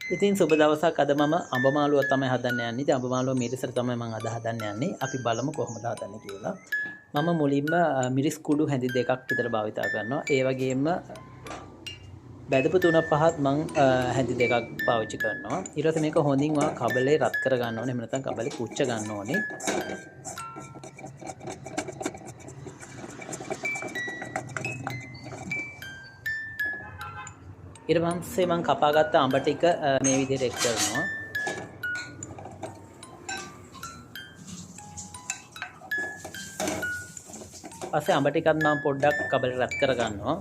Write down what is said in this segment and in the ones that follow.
ඉතින් සුබ දවසක් අද මම අඹ මාළුව තමයි හදන්න යන්නේ. ඉතින් අඹ මාළුව මිරිසට තමයි මම අද හදන්න යන්නේ. අපි බලමු කොහොමද හදන්නේ කියලා. මම මුලින්ම මිරිස් කුඩු හැඳි දෙකක් විතර භාවිතා කරනවා. ඒ වගේම බැදපු 3-5ත් මම හැඳි දෙකක් පාවිච්චි කරනවා. ඊට පස්සේ මේක හොඳින් කබලේ රත් කර ගන්න ඕනේ. එහෙම නැත්නම් කබලේ පුච්ච ගන්න ඕනේ. ඊට පස්සේ මම කපාගත්ත අඹ ටික මේ විදිහට එක් කරනවා. පස්සේ අඹ ටිකත් මම පොඩ්ඩක් කබලේ රත් කර ගන්නවා.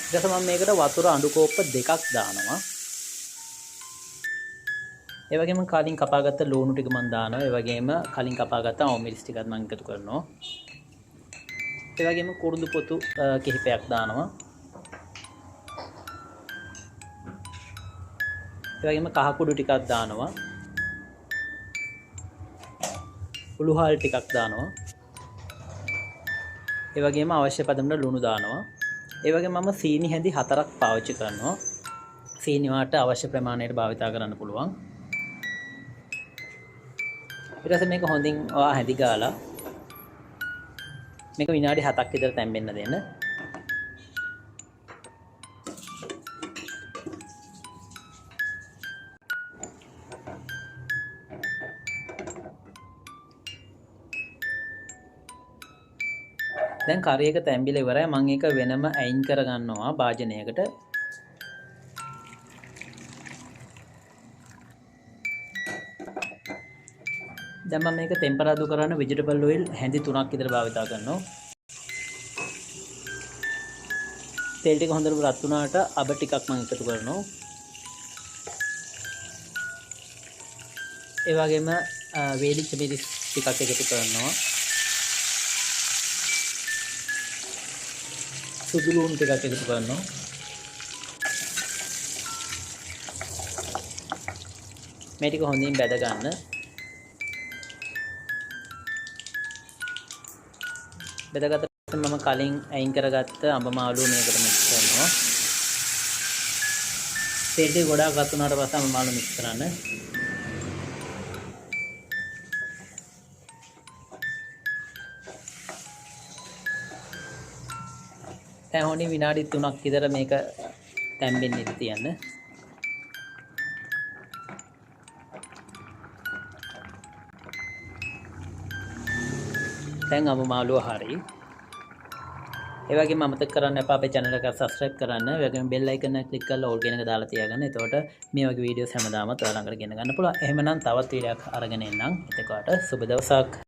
ඊට පස්සේ මම මේකට වතුර අඬු කෝප්ප දෙකක් දානවා. ඒ වගේම කලින් කපාගත්ත ලුණු ටික මම දානවා. ඒ වගේම කලින් කපාගත්ත අවු මිරිස් ටිකත් මම එකතු කරනවා. ඒ වගේම කුරුඳු පොතු කිහිපයක් දානවා. ඒ වගේම කහ කුඩු ටිකක් දානවා. උළුහල් ටිකක් දානවා. ඒ වගේම අවශ්‍ය පදමට ලුණු දානවා. ඒ වගේම මම සීනි හැඳි 4ක් පාවිච්චි කරනවා. සීනි වාට අවශ්‍ය ප්‍රමාණයට භාවිතා කරන්න පුළුවන්. ඊට පස්සේ මේක හොඳින් හැඳි ගාලා මේක විනාඩි 7ක් විතර තැම්බෙන්න දෙන්න. දැන් කරි එක තැම්බිලා ඉවරයි. මම ඒක වෙනම අයින් කර ගන්නවා භාජනයකට. දැන් මම මේක ටෙම්පරාදු කරන්න ভেජිටබල් ඔයිල් හැඳි 3ක් විතර භාවිතා කරනවා. තෙල් ටික හොඳට රත් වුණාට අබ ටිකක් මම එකතු කරනවා. ඒ වගේම වේලිච්ච මිරිස් ටිකක් එකතු කරනවා. සුදු ලුණු ටිකක් එකතු කරනවා. මේ ටික හොඳින් බැද ගන්න. බෙදගත්ත මම කලින් අයින් කරගත්ත අඹ මාළුව මේකට මික්ස් කරනවා. තෙල් ටික ගොඩාක් රත් වුණාට පස්සේ අඹ මාළුව මික්ස් කරන්න. දැන් හොඳින් විනාඩි 3ක් විතර මේක තැම්බෙන්න ඉඳ තියන්න. දැන් අඹ මාළුව හරි. ඒ වගේම අමතක කරන්න එපා අපේ channel එක subscribe කරන්න. ඒ වගේම bell icon එක click කරලා all කියන එක දාලා තියාගන්න. එතකොට මේ වගේ වීඩියෝස් හැමදාමත් ඔයාලා ළඟට ගෙන ගන්න පුළුවන්. එහෙමනම් තවත් වීඩියෝයක් අරගෙන එන්නම්. එතකොට සුබ දවසක්.